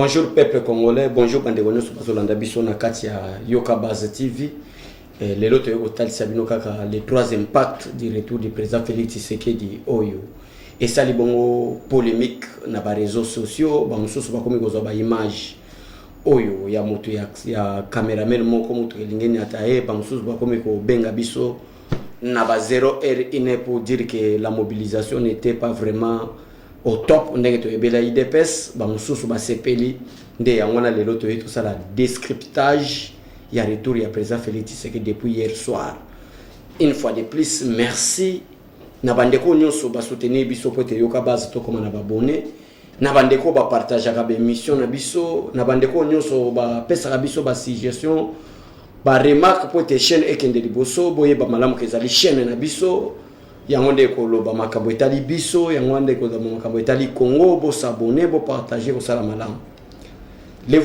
Bonjour peuple congolais, bonjour Bandegone Soubazolanda Biso na kati ya Yoka Base TV. Les loto yoko tali sabino kaka les trois impacts du retour du président Félix Tshisekedi Oyo. Et ça li bongo polémique na ba réseaux sociaux, ba mususu ba komi gozo ba image Oyo ya moto ya cameraman moko moto elingeni atae ba mususu ba komi ko benga biso na ba 0h1 pour dire que la mobilisation n'était pas vraiment au top. On est à IDPS, bamususu basepeli nde yangona lelo to tout ça la descriptage ya retour ya président Félix Tshisekedi depuis hier soir. Une fois de plus, merci na bandeko nyonso ba soutenir biso pote Yoka Base to koma na babone na bandeko ba partager ka émission na biso na bandeko nyonso ba pesa biso ba suggestion ba remarque pote chaîne ekende liboso boye ba malamu kezali chaîne na biso yangonde koloba makambo etali biso yangonde koloba makambo etali Congo bo s'abonner bo partager ko sala malamu. Le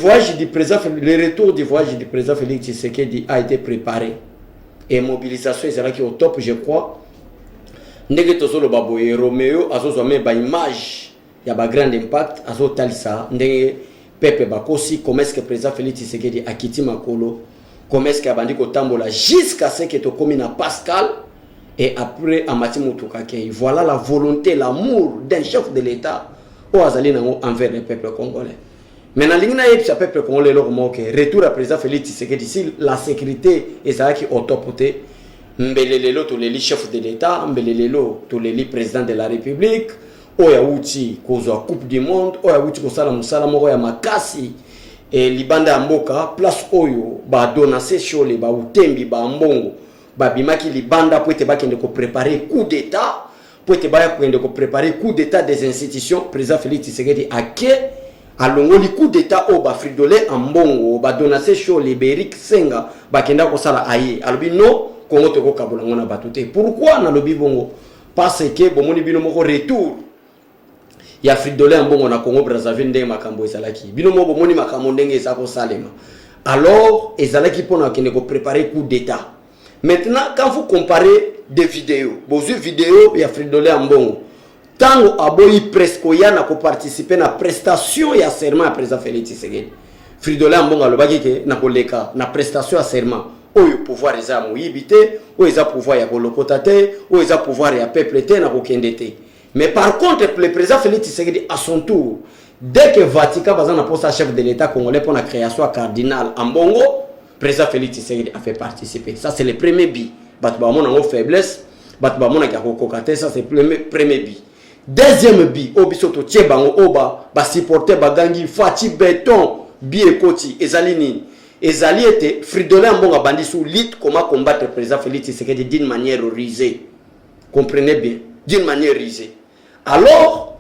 retour du voyage du président Félix Tshisekedi a été préparé et mobilisation est là qui au top je crois. Ndenge tozolo baboye Romeo azozome ba image ya ba grand impact azotalisa ndenge pepe bakosi comment est-ce que président Félix Tshisekedi a quitté makolo comment est-ce que abandi ko tambola jusqu'à ce que to komi na Pascal. Et après, Amati Moutoukake, voilà la volonté, l'amour d'un chef de l'État envers le peuple congolais. Maintenant, le peuple congolais, retour à président Félix Tshisekedi, si la sécurité est ça qui est au top, Mbelelelo, tous les chefs de l'État, Mbelelelo, tous les présidents de la République, Oyauti, Kozo Coupe du Monde, Oyauti, Kosala Moussala, Moroya Makasi, et Libanda Mboka, place Oyo, Ba Donase Chole, Ba Utembi, Ba Mbongo. Babimaki libanda pour te bakende ko préparer coup d'état pour te bakende ko préparer coup d'état des institutions président Félix Tshisekedi ake alongo li coup d'état au ba Fridolin Ambongo ba Donase Cho Liberic Senga bakenda ko sala aye alobi no Congo te ko kabola ngona batute pourquoi na lobi bongo parce que bomoni bino moko retour ya Fridolin Ambongo na Congo Brazzaville ndenge makambo ezalaki bino moko bomoni makambo ndenge ezako salema alors ezalaki pona kende ko préparer coup d'état. Maintenant, quand vous comparez des vidéos, vos vidéos, il y a Fridolin Ambongo. Tant aboyi presque yana ko participer à la prestation et à serment à président Félix Tshisekedi. Fridolin Ambongo le bagi ke na koleka na prestation à serment. Oyo pouvoir eza moyibité, oyo eza pouvoir ya kolokota te, oyo eza pouvoir ya peuple te na kokende te. Mais par contre, le président Félix Tshisekedi à son tour, dès que Vatican bazana poste chef de l'État congolais pour la création à cardinal Ambongo, président Félix Tshisekedi a fait participer. Ça, c'est le premier bi. Batbamon en faiblesse. Batbamon a kokate. Ça, c'est le premier bi. Deuxième bi. Obisoto Tchebango Oba. Ba supporter Bagangi. Fati Béton. Bi Ekoti. Ezalini. Ezali était Fridolin Ambongo bandi sous lit. Comment combattre le président Félix Tshisekedi d'une manière risée. Comprenez bien. D'une manière risée. Alors,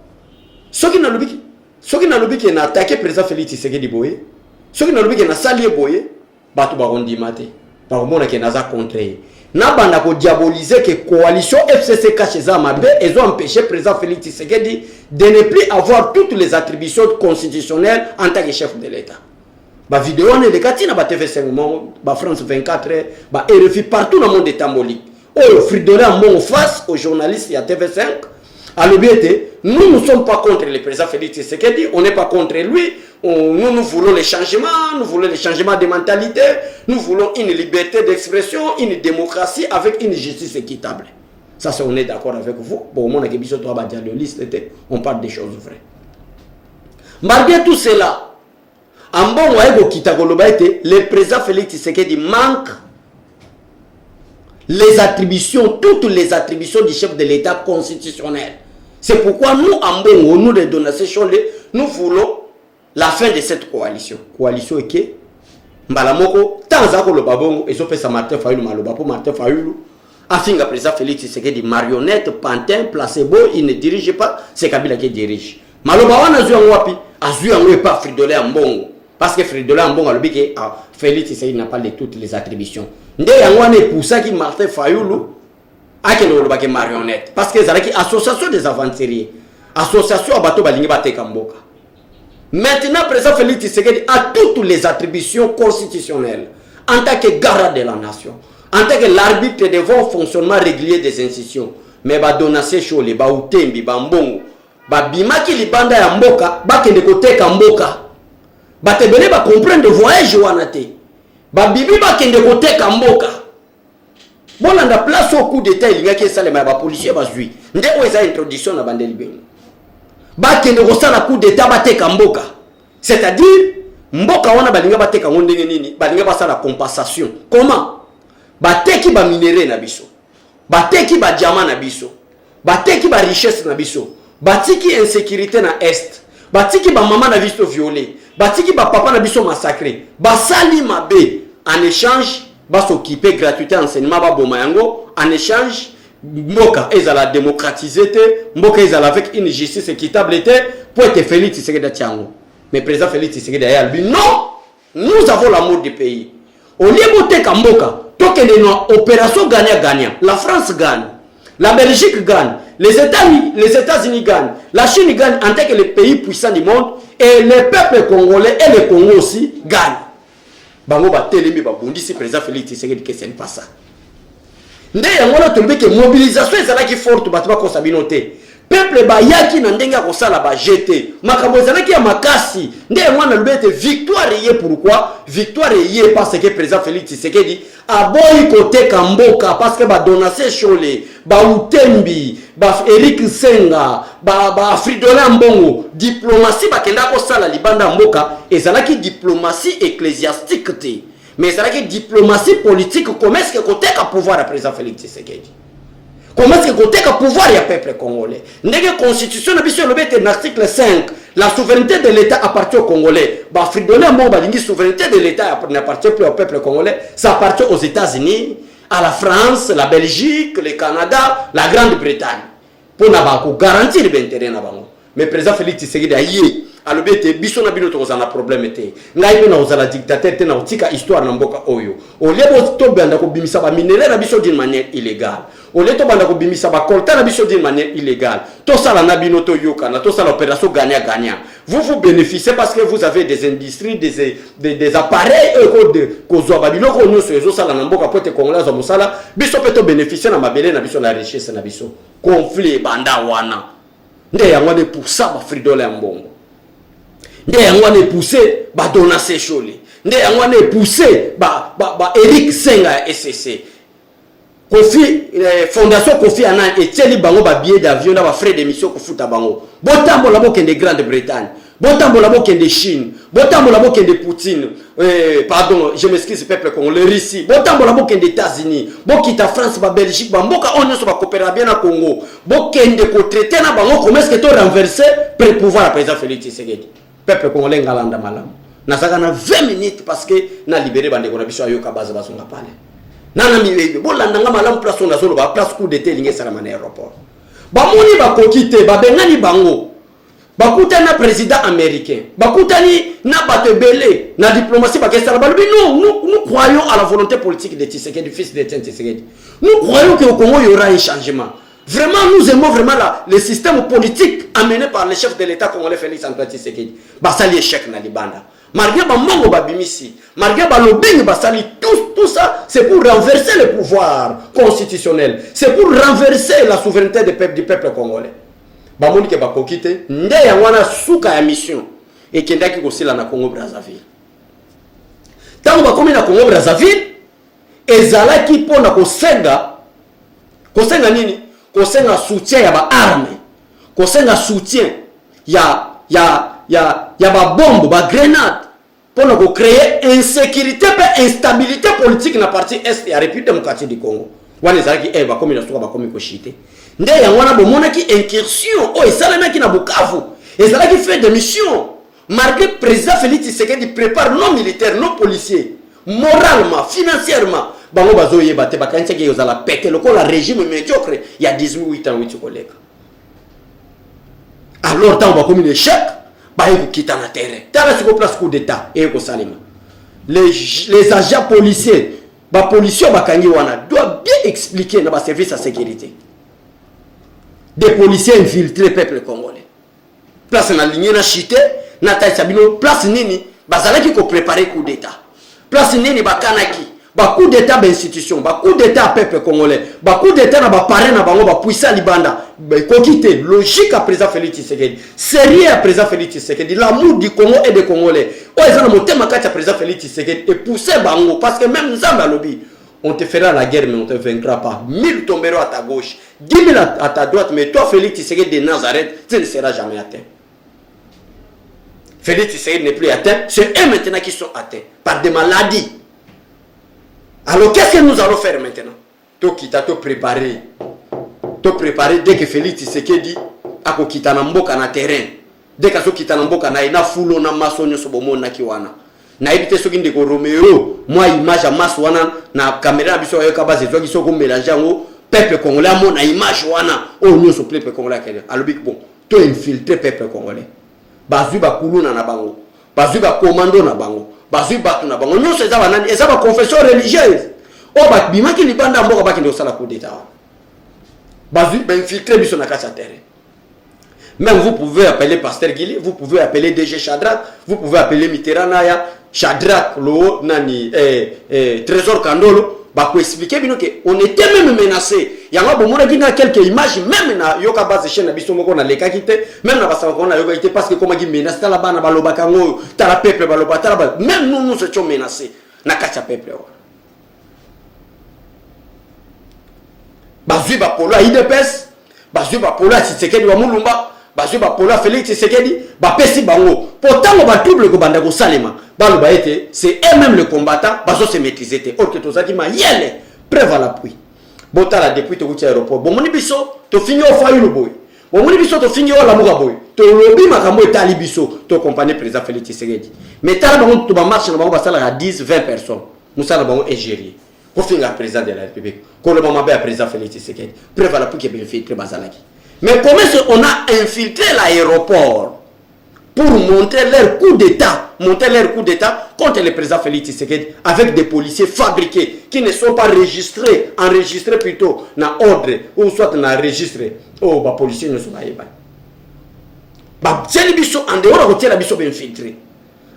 ceux qui n'ont pas qui attaqué le président Félix Tshisekedi Boye. Ceux qui n'ont pas qui n'a salié Boye. Batu barondi mate par mona ke naza contre na banda ko diaboliser que coalition FCC cache za mabe ils ont empêché président Félix Tshisekedi de ne plus avoir toutes les attributions constitutionnelles en tant que chef de l'État. Ba vidéo on est katina ba TV5 ba France 24 ba RFI partout dans le monde étambolique. Oh Fridolin Ambongo face aux journalistes à TV5 à l'obéité, nous ne sommes pas contre le président Félix Tshisekedi, on n'est pas contre lui. Nous voulons les changements, de mentalité, nous voulons une liberté d'expression, une démocratie avec une justice équitable. Ça, c'est on est d'accord avec vous. Bon, on parle des choses vraies. Malgré tout cela, en bon le président Félix Tshisekedi manque les attributions, toutes les attributions du chef de l'État constitutionnel. C'est pourquoi nous, en bon, nous les donations, nous voulons la fin de cette coalition. Coalition est que Mbalamoko, tant que le babongo, et fait ça Martin Fayulu, Maloba pour Martin Fayulu, afin que le président Félix Tshisekedi marionnette, pantin, placebo, il ne dirige pas, c'est Kabila qui dirige. Maloba on a joué en wapi, a joué en pas Fridolin Ambongo, parce que Fridolin Ambongo a le biquet, Félix Tshisekedi n'a pas de toutes les attributions. Ndé yangwane pour ça qui Martin Fayulu, a qui le baquet marionnette, parce que c'est l'association des aventuriers, association à bateau balingi bate Kamboka. Maintenant, le président Félix Tshisekedi a toutes les attributions constitutionnelles en tant que garant de la nation, en tant que l'arbitre des bons fonctionnements réguliers des institutions. Mais ba Donase Chole, ba Utembi, ba Mbongo, ba Bimaki libanda ya mboka, ba kende koteka mboka. bato ebele ba comprendre voyage wana te babibi bakende koteka mboka bolanda place au coup d'état ilingaki esalema ya bapolisier bazwi nde oyo eza introduction na bandeli bino bakende kosala coup d'état bateka mboka c'est-à-dire mboka wana balinga bateka ngo ndenge nini balinga basala compensation comment bateki ba minere na biso bateki ba diamant na biso bateki ba richesse na biso batiki insécurité na est batiki ba mama na biso violé batiki ba papa na biso massacré basali mabe en échange s'occuper gratuité enseignement ba boma yango en échange mboka ezala démocratiser te mboka ezala avec une justice équitable te pour être Félix Tshisekedi Tchango mais président Félix Tshisekedi Ayalbi non nous avons l'amour du pays au lieu de teka mboka tokende na opération gagnant la France gagne la Belgique gagne les États-Unis gagnent la Chine gagne en tant que les pays puissants du monde et les peuples congolais et les Congos aussi gagnent bango ba telemi ba bondisi président Félix Tshisekedi que ce n'est pas ça nde yango tolobi que mobilisation ezalaki forte bato ba kosabino te peuple ba yaki na ndenge ko sala ba jeter makambo ezalaki ya makasi nde yango na lobete victoire yé pourquoi victoire yé parce que président Félix Tshisekedi a boyi côté Kamboka parce que ba donation cholé ba Utembi ba Eric Senga ba Fridolin Mbongo diplomatie ba kenda ko sala libanda mboka ezalaki diplomatie ecclésiastique te mais ezalaki diplomatie politique comment est-ce que côté ka pouvoir à président Félix Tshisekedi comment est-ce que côté ka pouvoir ya peuple congolais ndenge constitution na biso lobete na article 5 la souveraineté de l'État appartient aux Congolais. Bah, Fridolin Mbongo la souveraineté de l'État n'appartient plus au peuple congolais. Ça appartient aux États-Unis, à la France, la Belgique, le Canada, la Grande-Bretagne. Pour garantir l'intérêt. Mais le président Félix Tshisekedi a yé. Alors, biso na bino to na problème te. Ngai pe na ozala dictateur te na otika histoire na mboka oyo. Au lieu to banda ko bimisa ba minere na biso d'une manière illégale. Au lieu to banda ko bimisa ba colta na biso d'une manière illégale. To sala na bino to yoka na to sala opération gagnant. Vous bénéficiez parce que vous avez des industries, des appareils ko zo ba biloko nyonso ezo sala na mboka pote congolais zo mosala. Biso pe to bénéficier na mabele na biso na richesse na biso. Conflit banda wana. Nde yango de pour ça ba Fridolin Mbongo. Nde yango ne poussé ba donation cholé nde yango ne poussé ba Eric Senga SCC Kofi fondation Kofi Annan eteli bango ba billet d'avion na ba frais d'émission ko futa bango botambo la boke de Grande-Bretagne botambo la boke de Chine botambo la boke de Poutine pardon je m'excuse peuple congolais Russie botambo la boke des États-Unis bokita France ba Belgique ba mboka onyo so ba coopérer bien na Congo bokende ko traiter na bango comment est-ce que to renverser pour pouvoir président Félix Tshisekedi peuple congolais ngalanda malam nasaka na 20 minutes parce que na libéré bande ko na biso ayoka base basonga pale nana miwebe bolanda nga malam place on azolo ba place coup d'été linge sala na aéroport ba moni ba kokite ba bengani bango ba kutana président américain ba kutani na bato belé na diplomatie ba kessala ba nous croyons à la volonté politique de Tshisekedi fils de Tshisekedi nous croyons que au Congo il y aura un changement. Vraiment, nous aimons vraiment le système politique amené par le chef de l'État congolais Félix Antoine Tshisekedi. Basali échec na libanda. Malgré Bamongo Babimisi, malgré Balobeng Basali, tout ça, c'est pour renverser le pouvoir constitutionnel. C'est pour renverser la souveraineté du peuple congolais. Bamoni ke bakokite, nde yangwana suka ya mission. Et kendaki kosila na Congo Brazzaville. Tango bakomi na Congo Brazzaville, ezalaki pona kosenga nini? Kosenga soutien ya ba arme, kosenga soutien ya ba bombe, ba grenade pour nous créer insécurité et instabilité politique na partie est ya République démocratique du Congo. Wana ezalaki ba komi na soka ba komi ko chité. Nde yangwana bomonaki incursion o esalemaki na Bukavu. Ezalaki fait des missions. Malgré président Félix Tshisekedi prépare nos militaires, nos policiers moralement, financièrement. Bango bazoye bate bakanisa ke yozala pété le la régime médiocre il y a 18 ans 8 collègues. Alors tant ba comme échec, ba yiko kita na terrain. Tala siko place coup d'état et ko salima. Les agents policiers, ba policiers bakangi wana doivent bien expliquer na ba service à sécurité. Des policiers infiltrés peuple congolais. Place na ligne na chité, na taille sabino place nini bazalaki ko préparer coup d'état. Place nini bakanaki coup d'état d'institution, coup d'état peuple congolais, coup d'état na ba parrain na bango ba puissant libanda, ko quitter logique à président Félix Tshisekedi, sérieux à président Félix Tshisekedi, l'amour du Congo et des Congolais. Oh ils ont monté ma carte à président Félix Tshisekedi et pousser bango parce que même Nzamba lobby, on te fera la guerre mais on te vaincra pas. 1000 tomberont à ta gauche, 10 000 à ta droite, mais toi Félix Tshisekedi de Nazareth, tu ne seras jamais atteint. Félix Tshisekedi n'est plus atteint, c'est eux maintenant qui sont atteints par des maladies. Alors qu'est-ce que nous allons faire maintenant? Tokita to préparer dès que Félix Tshisekedi a kita na mboka na terrain. Dès que kita na mboka na ina fulo na masonyo sobomo na kiwana. Na ibite soki ndeko Romeo, moi image à masse wana na caméra biso yoka base zo ki soko mélanger ngo peuple congolais na image wana o nyoso peuple congolais kele. Alors bon, to infiltrer peuple congolais. Bazui ba kuluna na bango. Bazui ba commando na bango. Bazui batu na bango. Nyoso eza banani, eza ba confession religieuse. O ba bimaki libanda mboka ba kende osala coup d'état. Bazui ba infiltrer biso na kasa terrain. Même vous pouvez appeler Pasteur Guili, vous pouvez appeler DG Shadrach, vous pouvez appeler Mitterrand Naya, Shadrach Lo Nani Trésor Kandolo. Bah pour expliquer bien que on était même menacé. Il y a un bon moment qui a quelques images même na yoka base chaîne na biso moko na leka kité même na basa ko na yoka kité parce que comme qui menace ta la bana baloba kango ta la peuple baloba ta la même nous étions menacés na kacha peuple. Bazui ba polo IDPS, bazui ba polo Tshisekedi wa Mulumba, bazui ba polo Félix Tshisekedi, ba pesi bango. Pourtant on va double ko banda ko salema. Baloba été, c'est eux-mêmes les combattants, bazo se maîtriser té. Or que to zaki ma yele, preuve à l'appui. Botala depuis to kutia aéroport. Bon moni biso, to fini au fayu le boy. Bon moni biso to fini au lamoura boy. To lobi makambo etali biso, to compagnie président Félix Tshisekedi. Mais tala bango to ba marche na bango basala à 10, 20 personnes. Moussa na bango égérie. Ko finga président de la République. Ko le maman ba président Félix Tshisekedi. Preuve à l'appui qui est bien fait très bazalaki. Mais comment on a infiltré l'aéroport pour monter leur coup d'état contre le président Félix Tshisekedi avec des policiers fabriqués qui ne sont pas enregistrés plutôt dans ordre ou soit dans registre. Oh, les policiers ne sont pas ébats. En dehors de la biso infiltré,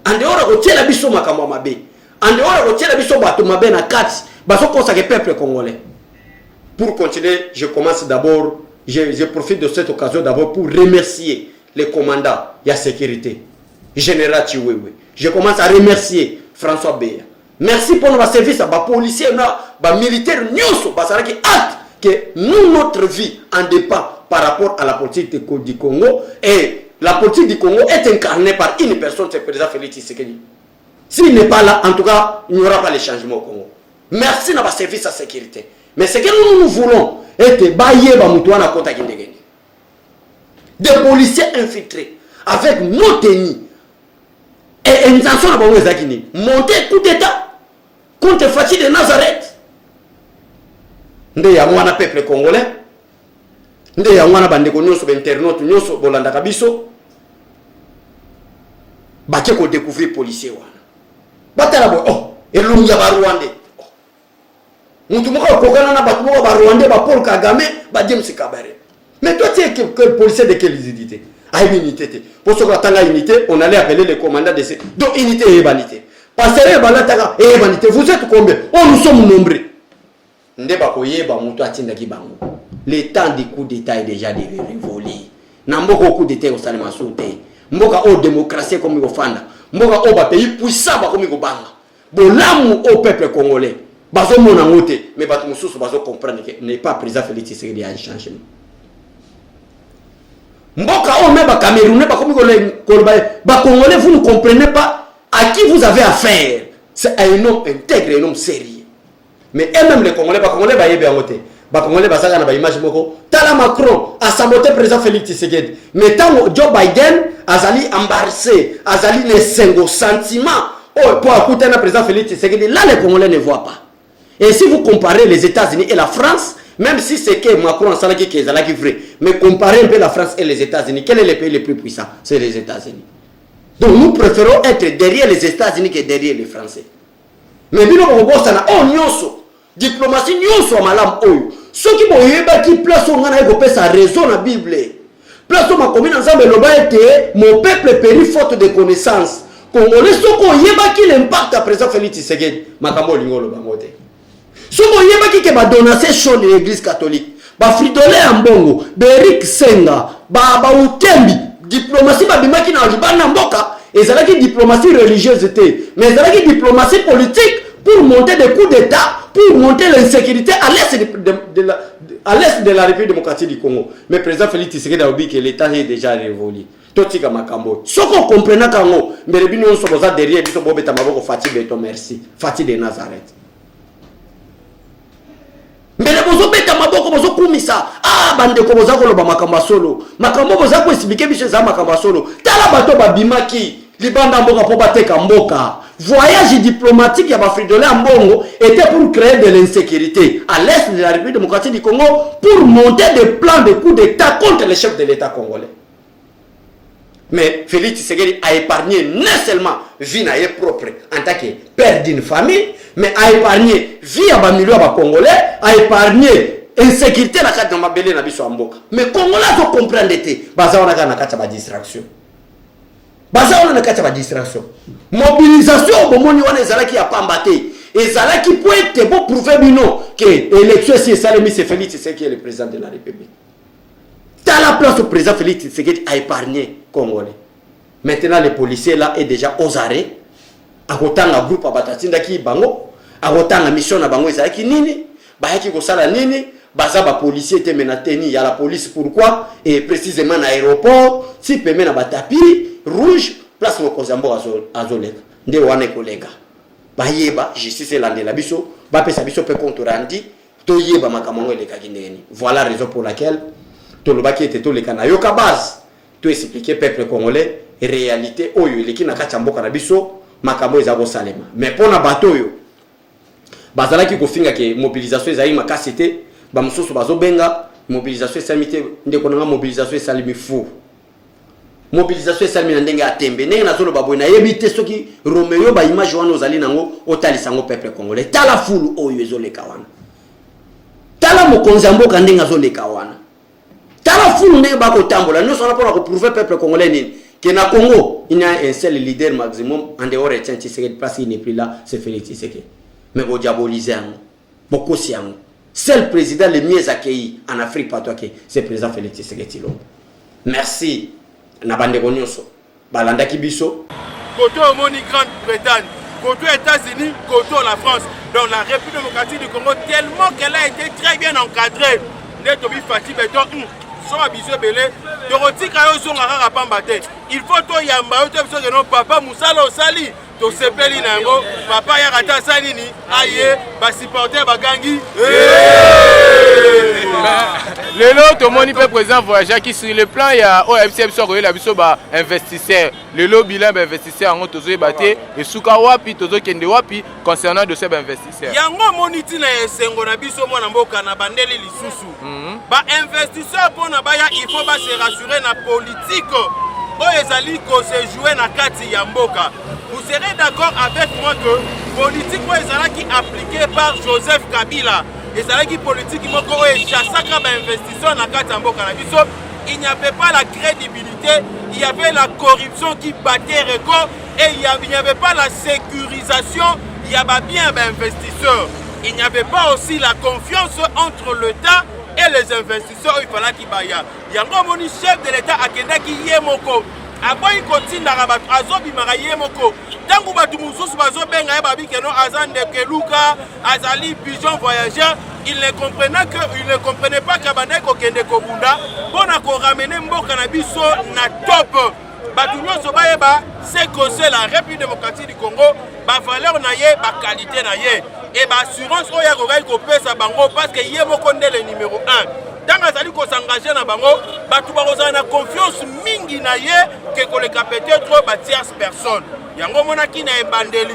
en dehors de la biso makamwa mabe, en dehors de la biso bato mabe na kati, baso consacrer peuple congolais. Pour continuer, je commence d'abord, je profite de cette occasion d'abord pour remercier les commandants de la sécurité, Général Chiwewe. Je commence à remercier François Beya. Merci pour nos services, les policiers, les militaires, nous sommes hâte que nous, notre vie en dépend par rapport à la politique du Congo. Et la politique du Congo est incarnée par une personne, c'est le président Félix Tshisekedi. S'il n'est pas là, en tout cas, il n'y aura pas les changements au Congo. Merci à nos services de sécurité. Mais ce que nous voulons, est que des policiers infiltrés avec nos tenues et intention de monter coup d'état contre Fatih de Nazareth. Nde ya mwana peuple congolais, nde ya mwana bandeko nyonso internaute nyonso bolanda kabiso baké ko découvrir policier wana. Batala bo oh elunga ba Rwandais. Mutu moko kokana na batu moko ba Rwandais ba Paul Kagame ba James Kabare. Mais toi, tu es quel policier de quelle unité? Ah, unité. Pour ce qu'on a unité, on allait appeler les commandants de ces. Donc, unité et vanité. Parce que et vanité, vous êtes combien? Oh, nous sommes nombreux. Le temps du coup d'État est déjà révolu. N'amboko coup d'État au Salima Soute. Mboka au démocratie comme au Fanda. Mboka au pays puissant comme au Banga. Bon, l'amour au peuple congolais. Bazo mon amote, mais bato mususu bazo comprendre que n'est pas président Félix Tshisekedi a changé. Mboka o même Camerounais ba comme ba Congolais, vous ne comprenez pas à qui vous avez affaire. C'est un homme intègre, un homme sérieux. Mais eux-mêmes les Congolais ba yebe amote. Ba Congolais ba saka na ba image moko. Tala Macron a saboté président Félix Tshisekedi. Mais tant Joe Biden azali embarrassé, azali ne sengo sentiment pour écouter un président Félix Tshisekedi, là les Congolais ne voient pas. Et si vous comparez les États-Unis et la France, même si c'est que Macron a dit que c'est vrai, mais comparez un peu la France et les États-Unis, quel est le pays le plus puissant? C'est les États-Unis. Donc nous préférons être derrière les États-Unis que derrière les Français. Mais nous avons nyonso, diplomatie nyonso malam oyo. Ceux qui vont y qui place on a écopé sa raison dans la Bible. Place ma commune ensemble le été, mon peuple périt faute de connaissances. Congolais soko yeba qui l'impact à présent Félix Tshisekedi, makambo lingolo bangote. Si vous voyez que donation chaud de l'église catholique, Fridolin Ambongo, Beric Senga, Utembi, diplomatie babimaki na Libana Mboka, et ça qui diplomatie religieuse était, mais ça qui diplomatie politique pour monter des coups d'État, pour monter l'insécurité à l'est de la République démocratique du Congo. Mais le président Félix Tshisekedi a dit que l'État est déjà révolu. Totika makambo. Ce qu'on comprend quand mais les binous sont derrière, ils sont bobeta maboko Fatih Beto merci. Fatih de Nazareth. Mais les bozo beta maboko bozo kumisa. Ah bande ko boza ko loba makamba solo. Makambo boza ko expliquer biso za makamba solo. Tala bato babimaki libanda mboka po bateka mboka. Voyage diplomatique ya Fridolin Ambongo était pour créer de l'insécurité à l'est de la République démocratique du Congo pour monter des plans de coup d'État contre les chefs de l'État congolais. Mais Félix Tshisekedi a épargné non seulement vie propre en tant que père d'une famille, mais a épargné vie à milieu à Congolais, a épargné insécurité la carte de Mabélé na biso Mboka. Mais Congolais doivent comprendre que baza on a na carte de distraction. Baza on a carte de distraction. Mobilisation au moment où on ezalaki a pambaté. Ezalaki pour être pour prouver bino que l'élection si Salemi c'est Félix Tshisekedi qui est le président de la République. Dans la place au président Félix Tshisekedi a épargné Congolais. Maintenant les policiers là est déjà aux arrêts. A kotanga groupe à batatinda ki bango, a kotanga mission na bango ezalaki nini, bayaki kosala nini, baza ba policiers te menateni ya la police pourquoi et précisément na aéroport, si peme na batapi rouge place mo kozambo azoleka. Nde wane kolega. Bayeba justice landela biso, ba pesa biso pe compte rendu, to yeba makamongo elekaki ndeni. Voilà la raison pour laquelle Tolobaki était tout le Kana. Yoka base, tout expliquer peuple congolais, réalité, oyo, il est qui n'a qu'à chamboka na biso, makamo ezabo salema. Mais pour na bateau yo, bazala ki kofinga ke mobilisation ezali makasite, ba musoso bazo benga, mobilisation esamite, ndeko na mobilisation esalimi fou. Mobilisation esalimi ndenge atembe, ndenge na zolo baboy na yebite soki Romeo ba image wana ozali nango, otalisango peuple congolais. Tala fulu oyo ezoleka wana. Tala mokonzi mboka ndenge azoleka wana. Tala fulu ndenge bako tambola, nous sommes là pour prouver peuple congolais nini que na Congo, il y a un seul leader maximum en dehors de Tshisekedi parce qu'il n'est plus là, c'est Félix Tshisekedi. Mais vous diabolisez beaucoup si seul président le mieux accueilli en Afrique par toi c'est le président Félix Tshisekedi. Merci. Na bande konyoso. Balanda kibiso. Côté au Moni Grande-Bretagne, côté États-Unis, côté la France, dans la République démocratique du Congo, tellement qu'elle a été très bien encadrée. Netobi Fatih Beto sont abusés belé Dorothy Kayo sont à Pambate. Il faut to yamba yo te que non papa Musala Osali to sepeli nango papa ya rata salini aye ba supporter bagangi Lelo to moni pe président voyageur qui sur le plan ya OFCM so ko la biso ba investisseur lelo bilan ba investisseur ngo tozo baté et suka wapi tozo kende wapi concernant de ces investisseurs yango moniti na esengo na biso mwana mboka na bandeli lisusu ba investisseur pona baya il faut ba se rassurer na politique ezali ko se jouer na kati ya mboka. Vous serez d'accord avec moi que politique ezalaki appliquée par Joseph Kabila ezalaki politique moko chassaka ba investisseurs na kati ya mboka na biso. Il n'y avait pas la crédibilité, il y avait la corruption qui battait record et il n'y avait pas la sécurisation, il y avait bien d'investisseurs. Il n'y avait pas aussi la confiance entre l'État et les investisseurs. Il fallait qu'il y ait. Il y a un chef de l'État à Kenda qui y est moko. Aboy continue à rabattre azobi maraye moko. Tangu batu mususu bazo benga ya babi keno azande keluka azali pigeon voyageur. Il ne comprenait pas qu'abandé ko kende ko bunda pona ko ramener mboka na biso na top. Batu nyonso bayeba c'est que c'est la République démocratique du Congo ba valeur na ye ba qualité na ye et ba assurance oya ko gai ko pesa bango parce que ye moko ndé le numéro 1. Tant azali ko s'engager na bango batu bakozana na confiance mingi na ye que koleka peut-être ba tierce personne. Yango monaki na ebandeli.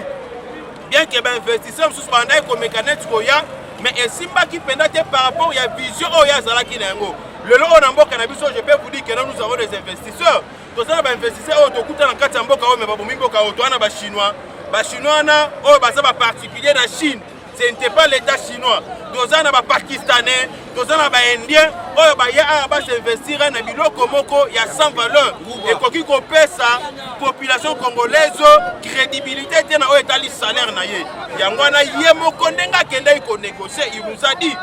Bien que ba investisseur sous bandai ko mécanique ko ya mais esimba qui penda te par rapport à la vision oya zalaki na yango. Le lo na mboka na biso je peux vous dire que nous avons des investisseurs. Tous ça ba investisseurs to kuta na kati ya mboka o me ba bomingo ka oto na ba chinois. Ba chinois na o ba za ba particulier na Chine. ce n'était pas l'état chinois. Dozana ba pakistanais, dozana ba indien, oyo ba ya ba s'investir na biloko moko ya sans valeur. Et koki ko pesa population congolaise crédibilité tena oyo etali salaire na ye. Yango na ye moko ndenga kenda ko négocier, il nous a dit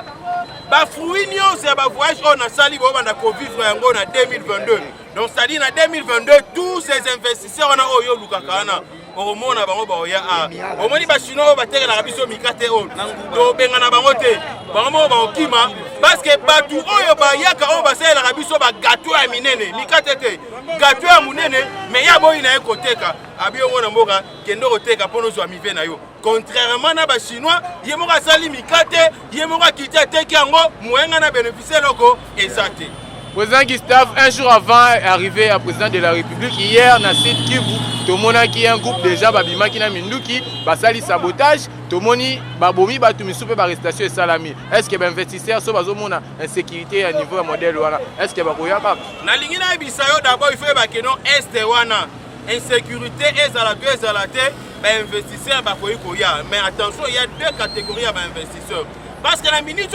ba fruit nyonso ya ba voyage on a sali bo banda ko vivre yango na 2022. Donc ça dit na 2022 tous ces investisseurs on a oyo lukaka na omona bango ba oya a omoni ba chinois ba tekela ka biso mikate o do benga na bango te bango ba okima parce que batu oyo ba yaka o ba sala ka biso ba gâteau ya minene mikate te gâteau ya munene mais ya boyi na ekoteka abi omona mboka kendo koteka pono zo amive na yo contrairement na ba chinois ye moka sali mikate ye moka kita teki yango moyenga na bénéficier loko ezate. Président Gustave, un jour avant arrivé à président de la République, hier, dans cette Kivu, tout le monde qui est un groupe déjà, Babima qui n'a minduki, basali sabotage, tout le monde babomi, batumisoupe, arrestation et salami. Est-ce que les investisseurs sont en insécurité à niveau modèle wana? Est-ce que bakoya pas? Na lingina bisayo d'abord il faut que non est wana insécurité ezalate ba investisseurs bakoyi koya. Mais attention, il y a deux catégories d'investisseurs. Parce que la minute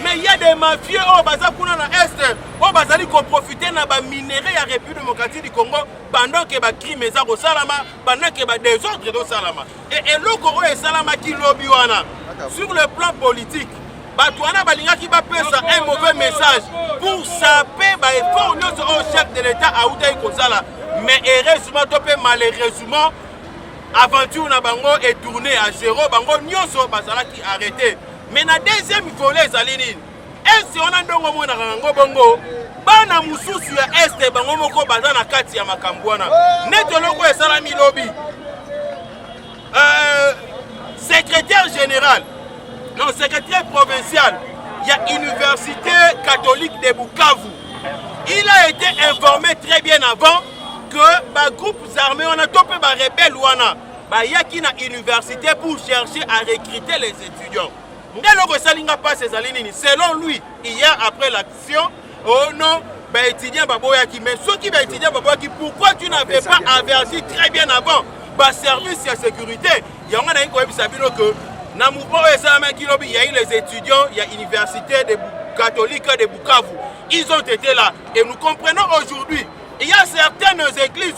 mais il y a des mafieux au Baza Kuna na Est, au Bazali qui profitent de minerais à la République démocratique du Congo pendant que les crimes sont au Salama, pendant que les désordres sont au Salama. Et le Congo est Salama qui lobby. Sur le plan politique, Batouana Balinga qui va passer un mauvais message pour saper l'effort au chef de l'État à Outaï Kozala. Mais heureusement, malheureusement, l'aventure na bango est tournée à zéro, bango nyonso bazala qui arrêté. Mais na deuxième volet zalini est on a ndongo mona rango bongo bana mususu ya est bango moko bazana kati ya makambwana neto loko esalami lobby secrétaire général non secrétaire provincial il y a université catholique de Bukavu. Il a été informé très bien avant que ba groupes armés on a topé ba rebelle wana ba yaki na université pour chercher à recruter les étudiants. Selon lui, hier après l'action, oh non, bah étudiant baboyaki, mais ceux qui va étudier baboyaki, pourquoi tu n'avais pas averti très bien avant, bah service de sécurité, il y a un que na mouvement il y a eu les étudiants, il y a l'université catholique de Bukavu, ils ont été là et nous comprenons aujourd'hui, il y a certaines églises,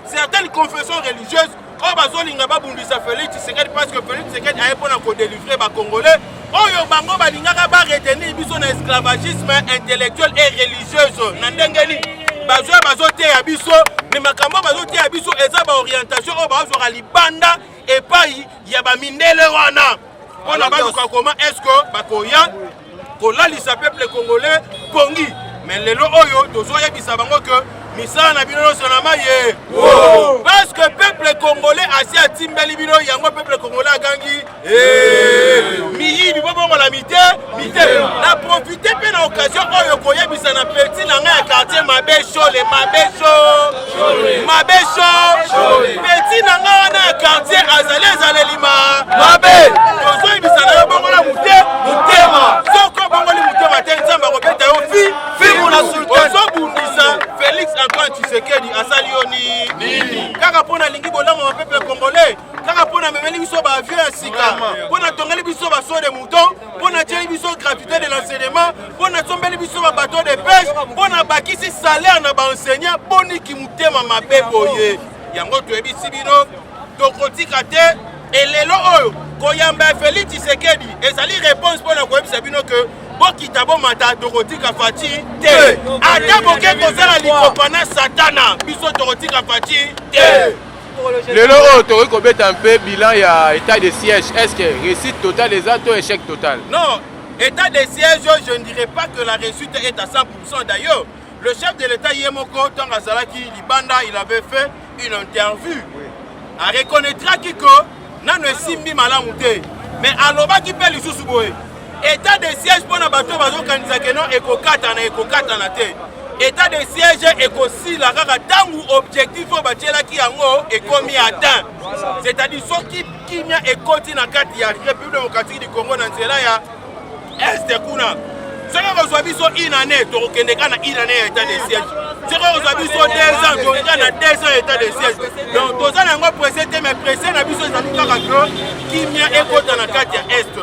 certaines confessions religieuses. Oh bazolinga babundisa Félix Tshisekedi parce que Félix Tshisekedi a épona ko délivrer ba Congolais. Oyo bango balingaka ba retenir biso na esclavagisme intellectuel et religieuse. Na ndengeni bazote ya biso, mais makambo bazote ya biso eza ba orientation o bazora libanda et pai ya ba mindele wana. On a baluka comment est-ce que bakoya kolalisa peuple congolais pongi. Mais lelo oyo tozoya bisa bango que misala na bino sonama ye parce que peuple congolais asi atimbeli bino yango peuple congolais agangi miyibi bobongo la mite na profiter pe na occasion oyo koyebisa na petit na ngai ya quartier mabecho petit na ngai wana ya quartier azalelima mabe tozoyebisa na yo bongo na mutema soko bongo li mutema te nzamba kobeta yo fi mona sultan ozobundisa Félix Antoine Tshisekedi asalioni nini kaka pona lingi bolamo wa peuple congolais kaka pona memeli biso ba avion ya sika pona tongeli biso ba saut de mouton pona tieli biso gratuité de l'enseignement pona tombeli biso ba bateau de pêche pona bakisi salaire na ba enseignant boni ki mutema mabe boye yango toyebisi bino tokotika te elelo oyo koyamba Félix Tshisekedi ezali réponse pona koyebisa bino que bokita bomata tokotika fati te ata boke kozala likopana satana biso tokotika fati te. Lelo oyo kobeta un peu bilan ya état de siège, est-ce que réussite totale les autres échec total? Non, état de siège je ne dirais pas que la réussite est à 100%. D'ailleurs le chef de l'état Yemoko Tangazalaki Libanda il avait fait une interview a reconnaîtra kiko nano simbi malamu te mais aloba ki pe lisusu boye état de siège pour na bato bazokanisa ke non ekokata na te état de siège ekosila kaka tangu objectif o batielaki yango ekomi atteint, c'est-à-dire soki kimia ekoti na kati ya République démocratique du Congo na nzela ya est kuna soki kozwa biso inane tokokendeka na inane ya état de siège c'est qu'on a vu sur 2 ans, on a 2 ans état de siège. Donc, tous les gens pressés, mais pressés, on a vu sur les gens qui n'y a écho dans la carte Est.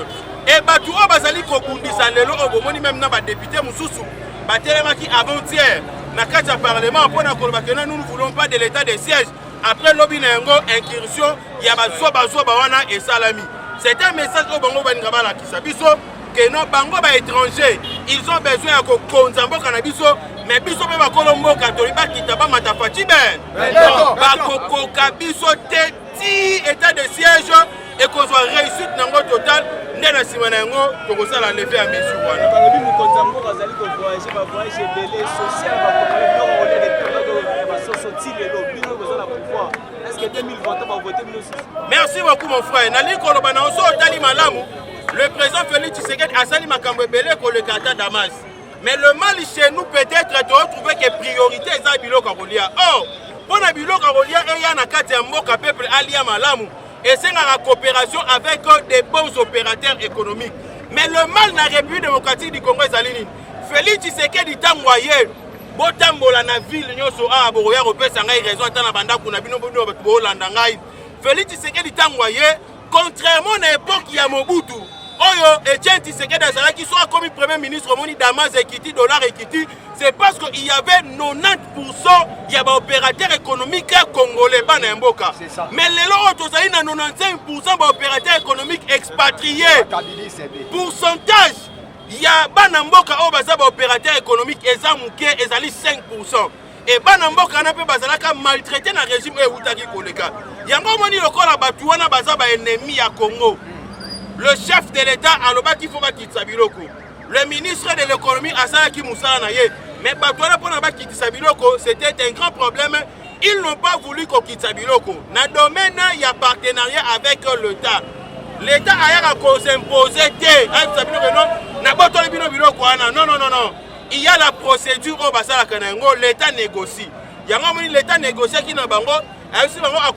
Et Batou, Bazali Kokundisa, même dans les députés, Moussoussou, Batelemaki avant-hier, dans la carte Parlement, nous ne voulons pas de l'état de siège. Après l'Obinengo, incursion, il y a Bazobawana et Salami. C'est un message au Bango Bengabala qui s'abisso que nos Bango étrangers, ils ont besoin de Konzambo Kanabiso, mais Biso Beba Colombo Katoliba qui t'a pas matafati ben. Bakoko Kabiso Teti, état de siège, et qu'on soit réussite dans le total, n'est la Simanengo, pour que ça la lever à mesure. Merci beaucoup mon frère. Le président Félix Tshisekedi a sali makambo belé ko le kata Damas. Mais le mal chez nous peut-être de retrouver que priorité est à biloko kolia. Oh, pour na biloko kolia et ya na kati ya mboka peuple alia malamu et c'est la coopération avec des bons opérateurs économiques. Mais le mal na République démocratique du Congo ezalini. Félix Tshisekedi tangoyer botambola na ville nyoso a boroya repesa ngai raison atana banda kuna bino bino bo landa ngai. Félix Tshisekedi tangoyer contrairement à l'époque ya Mobutu. Oyo Etienne Tshisekedi qui soit comme premier ministre Moni Damas Ekiti dollar Ekiti, c'est parce qu'il y avait 90% il y avait opérateurs économiques congolais bana mboka. Mais les autres ils na 95% d'opérateurs économiques expatriés. Pourcentage il y a bana mboka o baza opérateurs économiques ezamuke ezali 5%. Et bana mboka na pe bazalaka maltraité na régime e utaki koleka. Yango moni lokola batu wana baza ba ennemi ya Congo. Le chef de l'État a le bâti faut bakitisa biloko. Le ministre de l'économie Asaki Moussa Naye. Mais Batouana pour na bakitisa biloko, c'était un grand problème. Ils n'ont pas voulu qu'on quitte biloko. Dans le domaine, il y a partenariat avec l'État. L'État a s'imposer. Non. Il y a la procédure au Basala Kanango, l'État négocie. Il y a l'État négocie qui n'a pas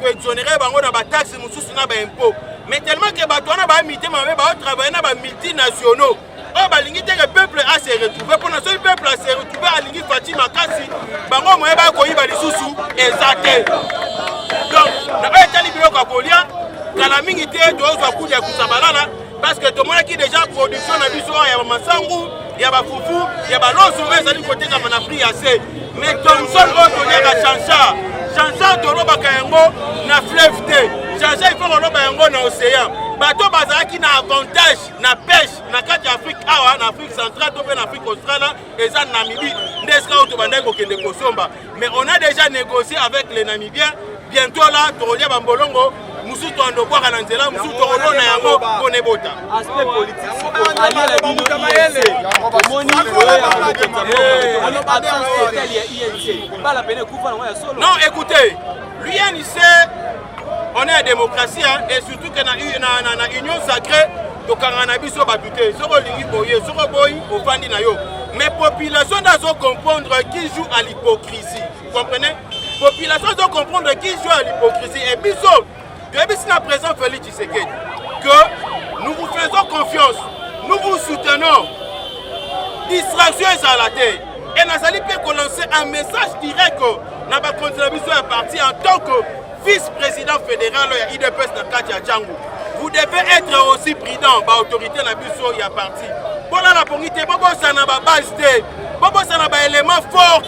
exonérer les taxes et impôts. Mais tellement que les travailler dans les multinationaux. Le peuple a se retrouvé. Pour le peuple a se retrouvé à l'Ingi Fatima Kassi. Bango moye ba koyi ba lisusu ezate. Donc, na ba etali biloko akolia kala mingi te dozo akudia kusabalala parce que tout le monde qui déjà production na biso ya masangu, ya ba fufu, ya ba loso ezali côté ka na prix assez. Mais Thomson auto ya chancha to loba kayango na fleuve te. Chancha il faut loba yango na océan. Bato bazaki na avantage na pêche na kati Afrique awa na Afrique centrale to en Afrique australe et ça Namibie ndeska auto bandeko kende kosomba. Mais on a déjà négocié avec les Namibiens. Bientôt là tolia bambolongo musu to ando kwa na nzela musu to olona yango konebota. Aspect politique allié la bino moni non écoutez l'UNIC on est en démocratie hein, et surtout que dans l'union sacrée, donc on a biso batute, soko lingi boye, soko boy au fandi na yo. Mais population doit comprendre qui joue à l'hypocrisie. Vous comprenez? Population doit comprendre qui joue à l'hypocrisie. Et biso, depuis la présence Félix Tshisekedi, que nous vous faisons confiance, nous vous soutenons. Distraction est à la tête. Et nous allons lancer un message direct dans la contribution à parti en tant que vice-président fédéral de l'IDPS Nakatia Django. Vous devez être aussi prudent par l'autorité de la Bisso et à parti. Pour la politique, ça n'a pas base, ça n'a pas élément fort.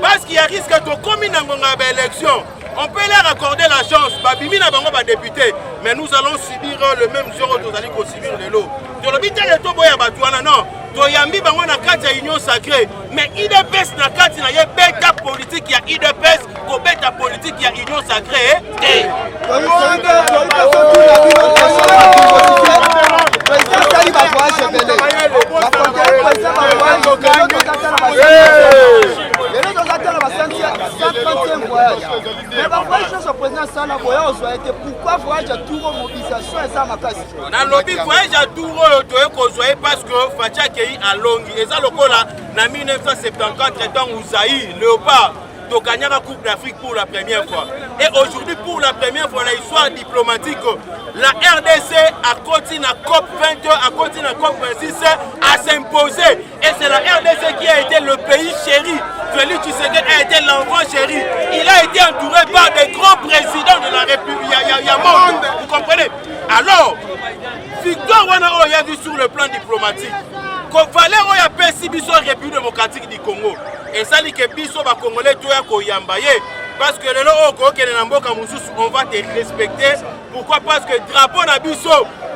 Parce qu'il y a risque de commis dans l'élection. On peut leur accorder la chance, Babimi n'a pas député, mais nous allons subir le même jour que nous allons subir le lot. Dans le but de Toboya Batouana, non. Toyambi bango na kati ya union sacrée, mais IDPS na kati na ye beta politique ya IDPS ko beta politique ya union sacrée. Pourquoi voyage à Touro mobilisation et ça ma casse? Na lobby voyage à Touro parce que Fatia Kei a Longi et ça lokola na 1974 temps où Zaïre Léopard to gagné la Coupe d'Afrique pour la première fois. Et aujourd'hui pour la première fois dans l'histoire diplomatique, la RDC a continué à COP 22, a continué à COP 26 à s'imposer. Et c'est la RDC qui a été le pays chéri. Félix Tshisekedi a démocratique. Valeur oyo apesi biso République démocratique du Congo. Et ça dit que biso ba Congolais toya koyamba ye. Parce que lelo oko kene na mboka mususu on va te respecter. Pourquoi? Parce que drapeau na biso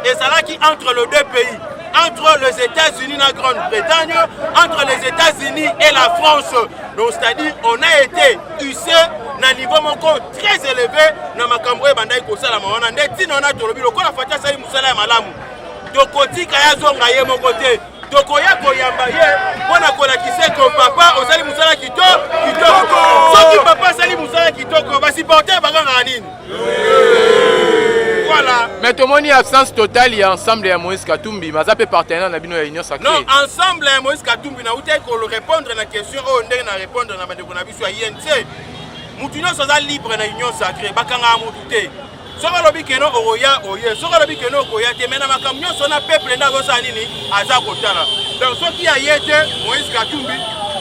et ça là qui entre les deux pays. Entre les États-Unis et la Grande-Bretagne, entre les États-Unis et la France. Donc c'est-à-dire on a été hissé na niveau moko très élevé na makambo e bandai ko sala mawana ndeti na na tolobi lokola fatia sali musala ya malamu. Tokotika ya zonga ye moko te. Tokoya koyamba ye pona kolakisa ko papa osali musala kitoko. Soki papa sali musala kitoko basi porter baganga nini? Voilà. Mais tout le monde est absence totale, il y a ensemble à Moïse Katumbi, mais ça peut partenaire dans la Union Sacrée. Non, ensemble à Moïse Katumbi, nous avons répondre à la question, on a répondre à la question INC. Nous sommes libres dans l'Union Sacrée, bakanga mutute. Soka lobi keno oya oye, soka lobi keno oya te mena makamyo sona peuple na gosa nini aza kotala. Donc ce qui a été Moïse Katumbi,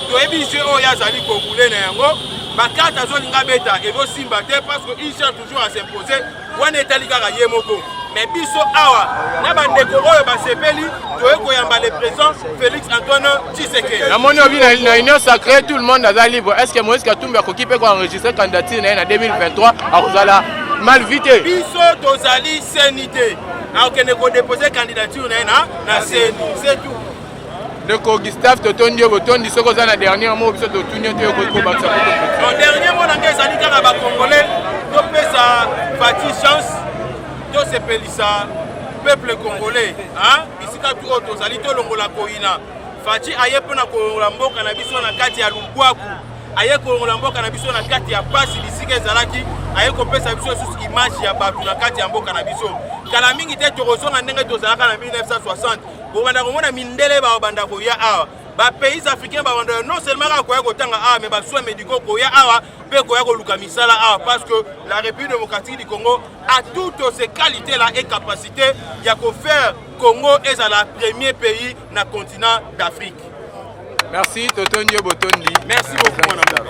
to ebise oya zali ko boule na yango. Bakata zolinga beta et vos simbaté parce qu'ils cherchent toujours à s'imposer. Wan etali kaka ye moko. Mais biso awa na bandeko oyo basepeli toye koyamba le président Félix Antoine Tshisekedi. Na moni obi na Union Sacrée tout le monde est libre. Est-ce que Moïse Katumbi a occupé quoi enregistrer candidature en 2023 à Rosala mal vite? Biso tozali sénité. A okene ko déposer candidature na CENI, c'est tout. Ndeko Gustave Totondio Botondi soko za na dernier mot biso totunyo te ko baksa. En dernier mot nanga ezali kaka ba Congolais to pesa Fati chance to sepelisa peuple congolais hein bisika tu tozali to longola koina Fati aye pona ko mboka na biso na kati ya Lubwaku aye ko mboka na biso na kati ya pasi bisika ezalaki aye ko pesa biso sous image ya batu na kati ya mboka na biso kala mingi te tokozonga ndenge tozalaka na 1960 bobanda komona mindele ba banda ko ya awa ba pays africains ba banda non seulement ko ya kotanga awa mais ba soins médicaux ko ya awa pe ko ya ko luka misala awa parce que la République démocratique du Congo a toutes ces qualités là et capacités ya ko faire Congo est la premier pays na continent d'Afrique. Merci Totondio Botondi. Merci beaucoup mon ami.